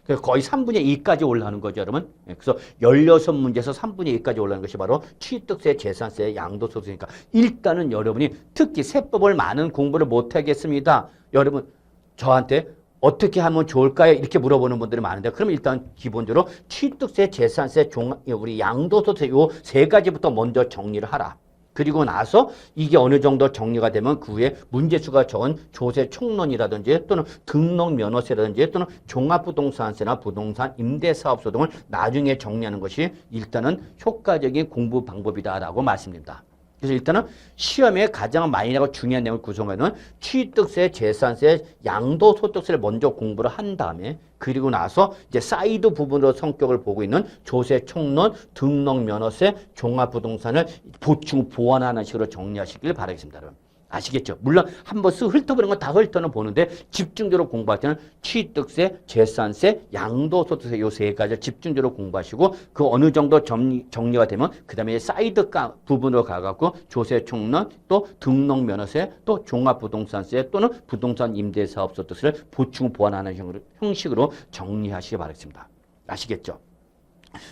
그래서 거의 3분의 2까지 올라가는 거죠, 여러분. 그래서 16문제에서 3분의 2까지 올라가는 것이 바로 취득세, 재산세, 양도소득이니까 일단은 여러분이 특히 세법을 많은 공부를 못하겠습니다. 여러분 저한테 어떻게 하면 좋을까요? 이렇게 물어보는 분들이 많은데 그러면 일단 기본적으로 취득세, 재산세, 우리 양도소득 요 세 가지부터 먼저 정리를 하라. 그리고 나서 이게 어느 정도 정리가 되면 그 후에 문제수가 적은 조세 총론이라든지 또는 등록면허세라든지 또는 종합부동산세나 부동산 임대사업소 등을 나중에 정리하는 것이 일단은 효과적인 공부 방법이다라고 말씀드립니다. 그래서 일단은 시험에 가장 많이 나고 중요한 내용을 구성하는 취득세, 재산세, 양도소득세를 먼저 공부를 한 다음에 그리고 나서 이제 사이드 부분으로 성격을 보고 있는 조세 총론, 등록면허세, 종합부동산을 보충 보완하는 식으로 정리하시길 바라겠습니다. 여러분. 아시겠죠? 물론 한번 쓱 훑어보는 건 다 훑어는 보는데 집중적으로 공부할 때는 취득세, 재산세, 양도소득세 요 세 가지를 집중적으로 공부하시고 그 어느 정도 정리가 되면 그 다음에 사이드 부분으로 가갖고 조세 총론, 또 등록면허세, 또 종합부동산세 또는 부동산 임대사업소득세를 보충 보완하는 형식으로 정리하시기 바라겠습니다. 아시겠죠?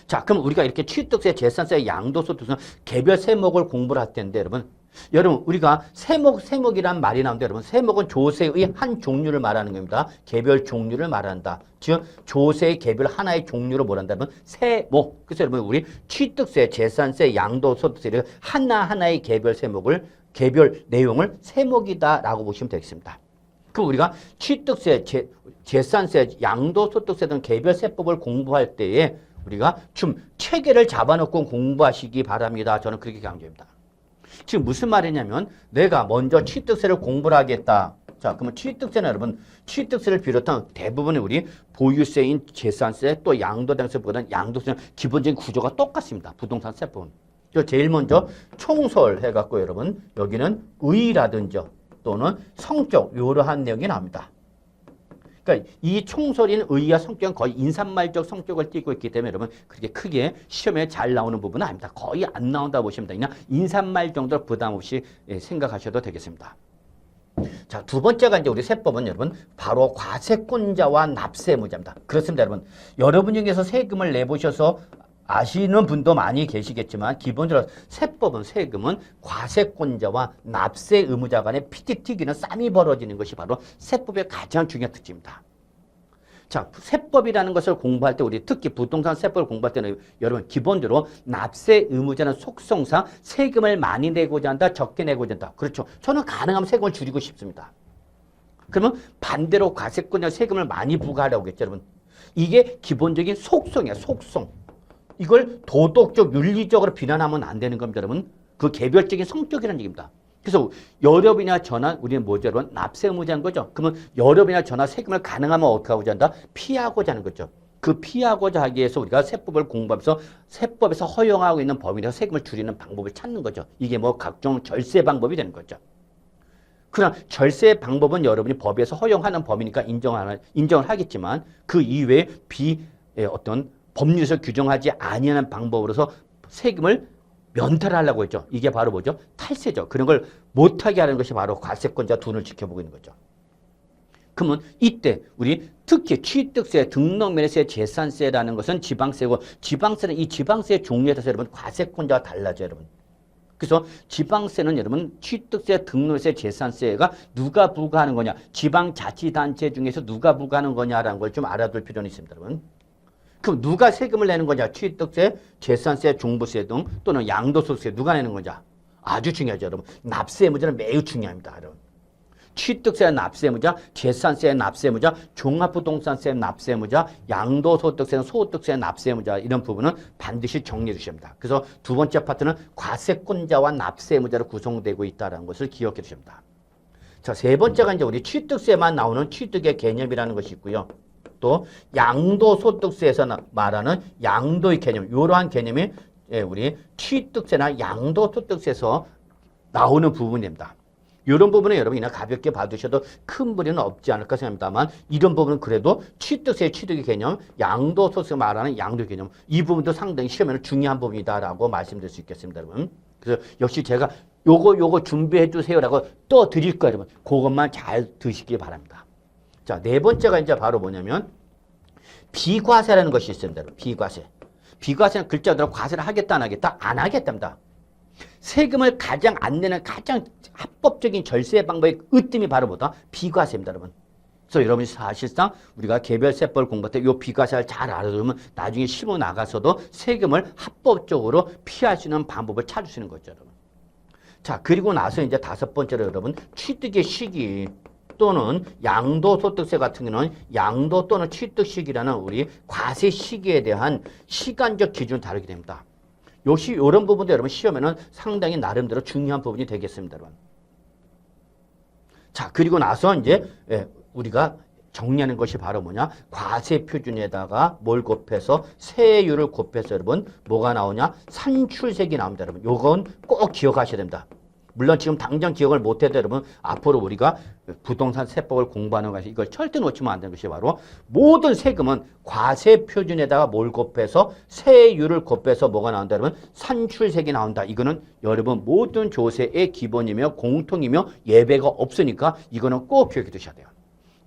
자, 그럼 우리가 이렇게 취득세, 재산세, 양도소득세 개별 세목을 공부를 할 텐데 여러분 우리가 세목이란 말이 나오는데 여러분 세목은 조세의 한 종류를 말하는 겁니다. 개별 종류를 말한다. 즉 조세의 개별 하나의 종류를 뭐란다면 세목. 그래서 여러분 우리 취득세, 재산세, 양도소득세 하나하나의 개별 세목을 개별 내용을 세목이다라고 보시면 되겠습니다. 그럼 우리가 취득세, 재산세, 양도소득세 등 개별 세법을 공부할 때에 우리가 좀 체계를 잡아놓고 공부하시기 바랍니다. 저는 그렇게 강조합니다. 지금 무슨 말이냐면 내가 먼저 취득세를 공부를 하겠다. 자, 그러면 취득세는 여러분 취득세를 비롯한 대부분의 우리 보유세인 재산세 또 양도세보다는 양도세는 기본적인 구조가 똑같습니다. 부동산 세법은. 제일 먼저 총설해갖고 여러분 여기는 의라든지 또는 성격 이러한 내용이 나옵니다. 그러니까 이 총설인 의와 성격은 거의 인사말적 성격을 띠고 있기 때문에 여러분 그렇게 크게 시험에 잘 나오는 부분은 아닙니다. 거의 안 나온다 보시면 됩니다. 그냥 인사말 정도로 부담 없이 생각하셔도 되겠습니다. 자, 두 번째가 이제 우리 세법은 여러분 바로 과세권자와 납세무자입니다. 그렇습니다, 여러분. 여러분 중에서 세금을 내보셔서 아시는 분도 많이 계시겠지만 기본적으로 세금은 과세권자와 납세 의무자 간의 피tig 튀기는 싸움이 벌어지는 것이 바로 세법의 가장 중요한 특징입니다. 자, 세법이라는 것을 공부할 때 우리 특히 부동산 세법을 공부할 때는 여러분 기본적으로 납세 의무자는 속성상 세금을 많이 내고자 한다, 적게 내고자 한다. 그렇죠. 저는 가능하면 세금을 줄이고 싶습니다. 그러면 반대로 과세권자 세금을 많이 부과하려고 했죠, 여러분. 이게 기본적인 속성이에요, 속성. 이걸 도덕적, 윤리적으로 비난하면 안 되는 겁니다, 여러분. 그 개별적인 성격이라는 얘기입니다. 그래서 여러분이나 저나 우리는 뭐죠, 여러분? 납세 의무자인 거죠. 그러면 여러분이나 저나 세금을 가능하면 어떻게 하고자 한다? 피하고자 하는 거죠. 그 피하고자 하기 위해서 우리가 세법을 공부하면서 세법에서 허용하고 있는 범위에서 세금을 줄이는 방법을 찾는 거죠. 이게 뭐 각종 절세 방법이 되는 거죠. 그러나 절세 방법은 여러분이 법에서 허용하는 범위니까 인정을 하겠지만 그 이외에 어떤 법률에서 규정하지 아니하는 방법으로서 세금을 면탈하려고 했죠. 이게 바로 뭐죠? 탈세죠. 그런 걸 못하게 하는 것이 바로 과세권자 돈을 지켜보고 있는 거죠. 그러면 이때 우리 특히 취득세, 등록면허세, 재산세라는 것은 지방세고 지방세는 이 지방세의 종류에 따라서 여러분 과세권자가 달라져요, 여러분. 그래서 지방세는 여러분 취득세, 등록세, 재산세가 누가 부과하는 거냐, 지방자치단체 중에서 누가 부과하는 거냐라는 걸 좀 알아둘 필요는 있습니다, 여러분. 그럼 누가 세금을 내는 거냐? 취득세, 재산세, 종부세 등 또는 양도소득세 누가 내는 거냐? 아주 중요하죠, 여러분. 납세 의무자는 매우 중요합니다, 여러분. 취득세 납세 의무자, 재산세 납세 의무자, 종합부동산세 납세 의무자, 양도소득세, 소득세 납세 의무자 이런 부분은 반드시 정리해 주셔야 합니다. 그래서 두 번째 파트는 과세권자와 납세 의무자로 구성되고 있다는 것을 기억해 주셔야 합니다. 자, 세 번째가 이제 우리 취득세만 나오는 취득의 개념이라는 것이 있고요. 또 양도소득세에서 말하는 양도의 개념, 이러한 개념이 우리 취득세나 양도소득세에서 나오는 부분입니다. 이런 부분은 여러분 그냥 가볍게 봐두셔도 큰 무리는 없지 않을까 생각합니다만 이런 부분은 그래도 취득세의 취득의 개념, 양도소득세 말하는 양도의 개념 이 부분도 상당히 시험에는 중요한 부분이다라고 말씀드릴 수 있겠습니다, 여러분. 그래서 역시 제가 요거 준비해 주세요라고 또 드릴 거예요, 여러분. 그것만 잘 드시기 바랍니다. 자, 네 번째가 이제 바로 뭐냐면 비과세라는 것이 있습니다. 비과세. 비과세는 글자 그대로 과세를 하겠다 안 하겠다? 안 하겠답니다. 세금을 가장 안 내는 가장 합법적인 절세 방법의 으뜸이 바로 뭐다? 비과세입니다, 여러분. 그래서 여러분이 사실상 우리가 개별세법을 공부할 때 이 비과세를 잘 알아두면 나중에 실무 나가서도 세금을 합법적으로 피할 수 있는 방법을 찾을 수 있는 거죠, 여러분. 자, 그리고 나서 이제 다섯 번째로 여러분, 취득의 시기 또는 양도소득세 같은 경우는 양도 또는 취득 시기라는 우리 과세 시기에 대한 시간적 기준을 다루게 됩니다. 역시 이런 부분도 여러분 시험에는 상당히 나름대로 중요한 부분이 되겠습니다, 여러분. 자, 그리고 나서 이제 우리가 정리하는 것이 바로 뭐냐? 과세 표준에다가 뭘 곱해서 세율을 곱해서 여러분 뭐가 나오냐? 산출세액이 나옵니다, 여러분. 요건 꼭 기억하셔야 됩니다. 물론 지금 당장 기억을 못해도 여러분 앞으로 우리가 부동산 세법을 공부하는 것이 이걸 절대 놓치면 안 되는 것이 바로 모든 세금은 과세 표준에다가 뭘 곱해서 세율을 곱해서 뭐가 나온다 여러분? 산출세액이 나온다. 이거는 여러분 모든 조세의 기본이며 공통이며 예외가 없으니까 이거는 꼭 기억해 두셔야 돼요.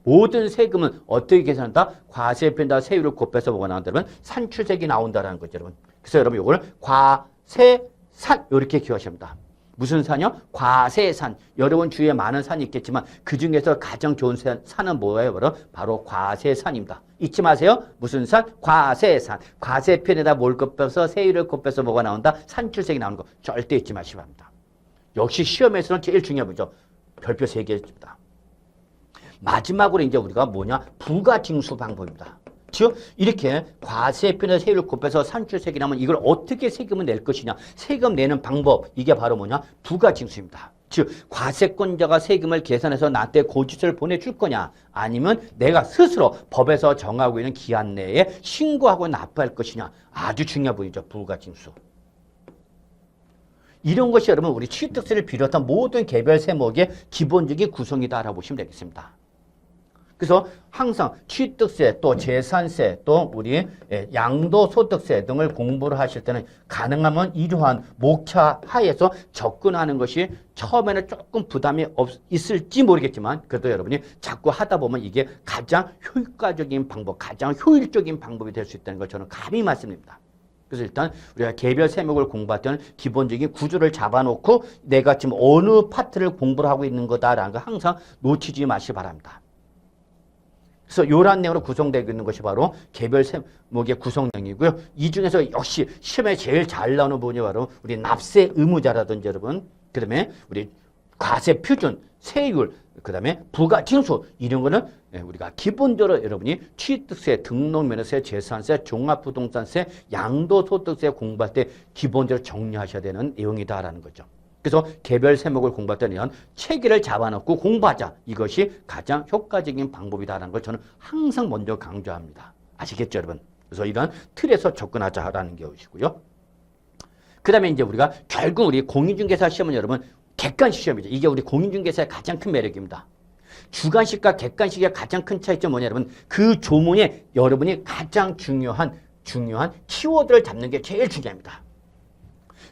모든 세금은 어떻게 계산한다? 과세 표준에다가 세율을 곱해서 뭐가 나온다 여러분? 산출세액이 나온다라는 거죠, 여러분. 그래서 여러분 이걸 과세산 이렇게 기억하셔야 합니다. 무슨 산이요? 과세산. 여러분 주위에 많은 산이 있겠지만 그중에서 가장 좋은 산은 뭐예요? 바로 과세산입니다. 잊지 마세요. 무슨 산? 과세산. 과세편에다 뭘 곱해서 세율을 곱해서 뭐가 나온다? 산출세액이 나오는 거 절대 잊지 마시기 바랍니다. 역시 시험에서는 제일 중요한 거죠. 별표 3개입니다. 마지막으로 이제 우리가 뭐냐? 부가징수 방법입니다. 즉 이렇게 과세편에서 세율을 곱해서 산출세액이 나면 이걸 어떻게 세금을 낼 것이냐. 세금 내는 방법 이게 바로 뭐냐. 부가징수입니다. 즉 과세권자가 세금을 계산해서 나한테 고지서를 보내줄 거냐 아니면 내가 스스로 법에서 정하고 있는 기한 내에 신고하고 납부할 것이냐. 아주 중요한 부분이죠. 부가징수. 이런 것이 여러분 우리 취득세를 비롯한 모든 개별 세목의 기본적인 구성이다라고 보시면 되겠습니다. 그래서 항상 취득세 또 재산세 또 우리 양도소득세 등을 공부를 하실 때는 가능하면 이러한 목차 하에서 접근하는 것이 처음에는 조금 부담이 있을지 모르겠지만 그래도 여러분이 자꾸 하다 보면 이게 가장 효과적인 방법, 가장 효율적인 방법이 될 수 있다는 걸 저는 감히 말씀드립니다. 그래서 일단 우리가 개별 세목을 공부할 때는 기본적인 구조를 잡아놓고 내가 지금 어느 파트를 공부를 하고 있는 거다라는 거 항상 놓치지 마시기 바랍니다. 그래서 이러한 내용으로 구성되어 있는 것이 바로 개별 세목의 구성량이고요. 이 중에서 역시 시험에 제일 잘 나오는 부분이 바로 우리 납세 의무자라든지 여러분, 그 다음에 우리 과세 표준, 세율, 그 다음에 부가징수 이런 거는 우리가 기본적으로 여러분이 취득세, 등록면허세, 재산세, 종합부동산세, 양도소득세 공부할 때 기본적으로 정리하셔야 되는 내용이다라는 거죠. 그래서 개별 세목을 공부할 때는 체계를 잡아놓고 공부하자. 이것이 가장 효과적인 방법이다라는 걸 저는 항상 먼저 강조합니다. 아시겠죠, 여러분? 그래서 이런 틀에서 접근하자라는 것이고요. 그 다음에 이제 우리가 결국 우리 공인중개사 시험은 여러분 객관식 시험이죠. 이게 우리 공인중개사의 가장 큰 매력입니다. 주관식과 객관식의 가장 큰 차이점 뭐냐, 여러분? 그 조문에 여러분이 가장 중요한 키워드를 잡는 게 제일 중요합니다.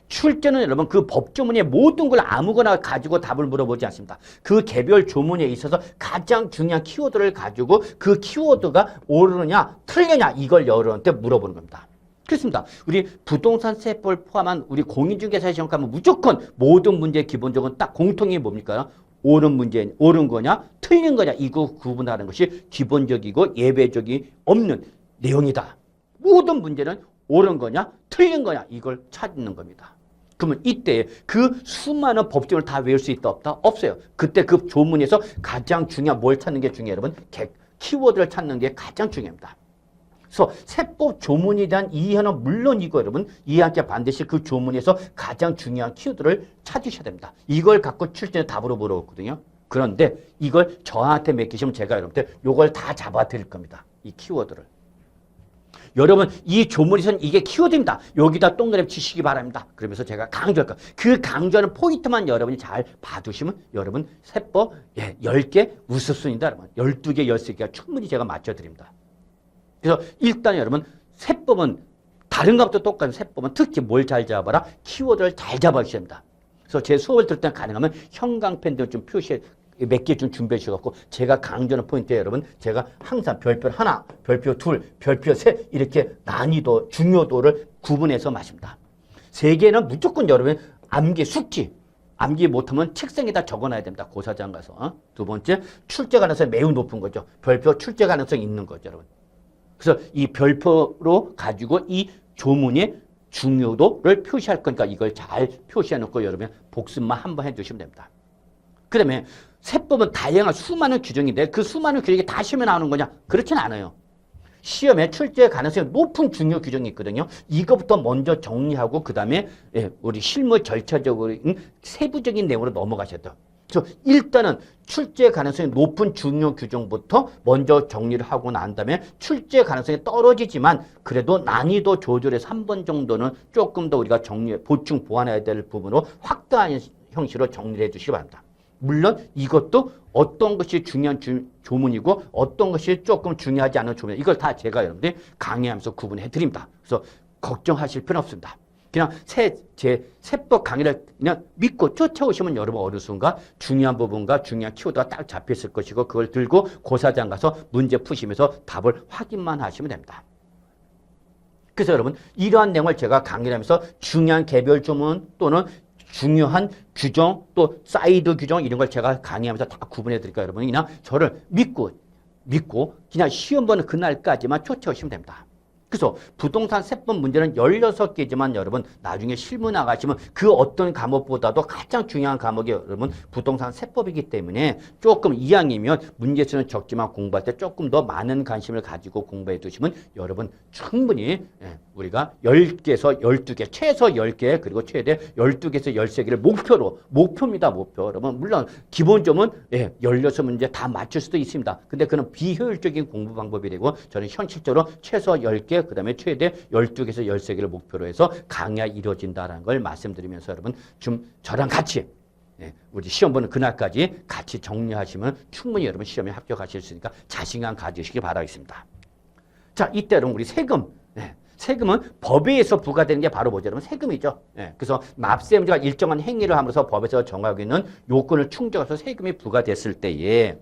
출제는 여러분 그 법조문의 모든 걸 아무거나 가지고 답을 물어보지 않습니다. 그 개별 조문에 있어서 가장 중요한 키워드를 가지고 그 키워드가 옳으냐 틀리냐 이걸 여러분한테 물어보는 겁니다. 그렇습니다. 우리 부동산 세법을 포함한 우리 공인중개사 시험 가면 무조건 모든 문제의 기본적으로 딱 공통이 뭡니까? 옳은 문제, 옳은 거냐 틀린 거냐 이거 구분하는 것이 기본적이고 예외적이 없는 내용이다. 모든 문제는 옳은 거냐 틀린 거냐 이걸 찾는 겁니다. 그러면 이때 그 수많은 법정을 다 외울 수 있다 없다? 없어요. 그때 그 조문에서 가장 중요한 뭘 찾는 게 중요해요, 여러분? 키워드를 찾는 게 가장 중요합니다. 그래서 세법 조문에 대한 이해는 물론이고 여러분 이해할 때 반드시 그 조문에서 가장 중요한 키워드를 찾으셔야 됩니다. 이걸 갖고 출제는 답으로 물어봤거든요. 그런데 이걸 저한테 맡기시면 제가 여러분들 이걸 다 잡아 드릴 겁니다. 이 키워드를. 여러분 이 조문에서는 이게 키워드입니다. 여기다 동그라미 치시기 바랍니다. 그러면서 제가 강조할 거예요. 그 강조하는 포인트만 여러분이 잘 봐두시면 여러분 세법 10개 우습순이다. 여러분 12개, 13개가 충분히 제가 맞춰드립니다. 그래서 일단 여러분 세법은 다른 것도 똑같은 세법은 특히 뭘 잘 잡아라? 키워드를 잘 잡아주셔야 됩니다. 그래서 제 수업을 들을 때 가능하면 형광펜 등 좀 표시해 몇 개 좀 준비해 주셔갖고 제가 강조하는 포인트에 여러분 제가 항상 별표 하나, 별표 둘, 별표 셋 이렇게 난이도, 중요도를 구분해서 마십니다. 세 개는 무조건 여러분 암기 숙지, 암기 못하면 책상에다 적어놔야 됩니다. 고사장 가서. 두 번째, 출제 가능성이 매우 높은 거죠. 별표 출제 가능성이 있는 거죠, 여러분. 그래서 이 별표로 가지고 이 조문의 중요도를 표시할 거니까 이걸 잘 표시해 놓고 여러분 복습만 한번 해주시면 됩니다. 그 다음에 세법은 다양한 수많은 규정인데 그 수많은 규정이 다 시험에 나오는 거냐? 그렇지는 않아요. 시험에 출제 가능성이 높은 중요 규정이 있거든요. 이것부터 먼저 정리하고 그 다음에 우리 실무 절차적으로 세부적인 내용으로 넘어가셔야 돼요. 그래서 일단은 출제 가능성이 높은 중요 규정부터 먼저 정리를 하고 난 다음에 출제 가능성이 떨어지지만 그래도 난이도 조절해서 한 번 정도는 조금 더 우리가 보충 보완해야 될 부분으로 확대한 형식으로 정리를 해 주시기 바랍니다. 물론 이것도 어떤 것이 중요한 조문이고 어떤 것이 조금 중요하지 않은 조문 이걸 다 제가 여러분들이 강의하면서 구분해 드립니다. 그래서 걱정하실 필요는 없습니다. 그냥 제 세법 강의를 그냥 믿고 쫓아오시면 여러분 어느 순간 중요한 부분과 중요한 키워드가 딱 잡혀 있을 것이고 그걸 들고 고사장 가서 문제 푸시면서 답을 확인만 하시면 됩니다. 그래서 여러분 이러한 내용을 제가 강의를 하면서 중요한 개별 조문 또는 중요한 규정 또 사이드 규정 이런 걸 제가 강의하면서 다 구분해 드릴까요? 여러분 그냥 저를 믿고 그냥 시험 보는 그날까지만 쫓아오시면 됩니다. 그래서 부동산 세법 문제는 16개지만 여러분 나중에 실무 나가시면 그 어떤 과목보다도 가장 중요한 과목이 여러분 부동산 세법이기 때문에 조금 이왕이면 문제수는 적지만 공부할 때 조금 더 많은 관심을 가지고 공부해 두시면 여러분 충분히 우리가 10개에서 12개 최소 10개 그리고 최대 12개에서 13개를 목표입니다. 목표. 여러분 물론 기본점은 16문제 다 맞출 수도 있습니다. 근데 그는 비효율적인 공부 방법이 되고 저는 현실적으로 최소 10개 그 다음에 최대 12개에서 13개를 목표로 해서 강의가 이루어진다는 걸 말씀드리면서 여러분 좀 저랑 같이 우리 시험 보는 그날까지 같이 정리하시면 충분히 여러분 시험에 합격하실 수 있으니까 자신감 가지시기 바라겠습니다. 자, 이때 여러분 우리 세금. 세금은 법에 의해서 부과되는 게 바로 뭐죠? 여러분 세금이죠. 그래서 납세문제가 일정한 행위를 하면서 법에서 정하고 있는 요건을 충족해서 세금이 부과됐을 때에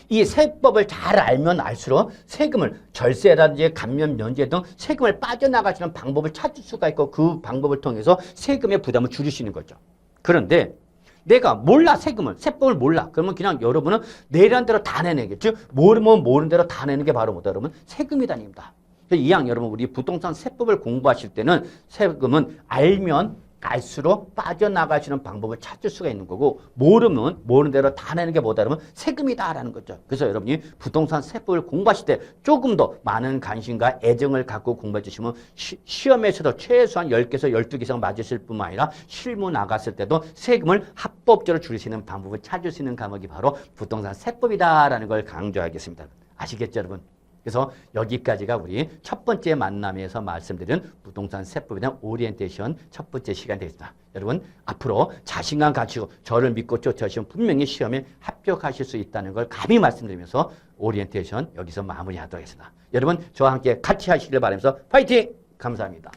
이 세법을 잘 알면 알수록 세금을 절세라든지 감면 면제 등 세금을 빠져나가시는 방법을 찾을 수가 있고 그 방법을 통해서 세금의 부담을 줄일 수 있는 거죠. 그런데 내가 몰라 세법을 몰라. 그러면 그냥 여러분은 내란 대로 다 내내겠죠. 모르면 모르는 대로 다 내는 게 바로 뭐다 여러분? 세금이다입니다. 이왕 여러분 우리 부동산 세법을 공부하실 때는 세금은 알면 알수록 빠져나가시는 방법을 찾을 수가 있는 거고 모르면 모르는 대로 다 내는 게 뭐다 그러면 세금이다라는 거죠. 그래서 여러분이 부동산 세법을 공부하실 때 조금 더 많은 관심과 애정을 갖고 공부해 주시면 시험에서도 최소한 10개에서 12개 이상 맞으실 뿐만 아니라 실무 나갔을 때도 세금을 합법적으로 줄일 수 있는 방법을 찾을 수 있는 과목이 바로 부동산 세법이다라는 걸 강조하겠습니다. 아시겠죠 여러분? 그래서 여기까지가 우리 첫 번째 만남에서 말씀드린 부동산 세법에 대한 오리엔테이션 첫 번째 시간 되겠습니다. 여러분 앞으로 자신감 가지고 저를 믿고 쫓아오시면 분명히 시험에 합격하실 수 있다는 걸 감히 말씀드리면서 오리엔테이션 여기서 마무리하도록 하겠습니다. 여러분 저와 함께 같이 하시길 바라면서 파이팅! 감사합니다.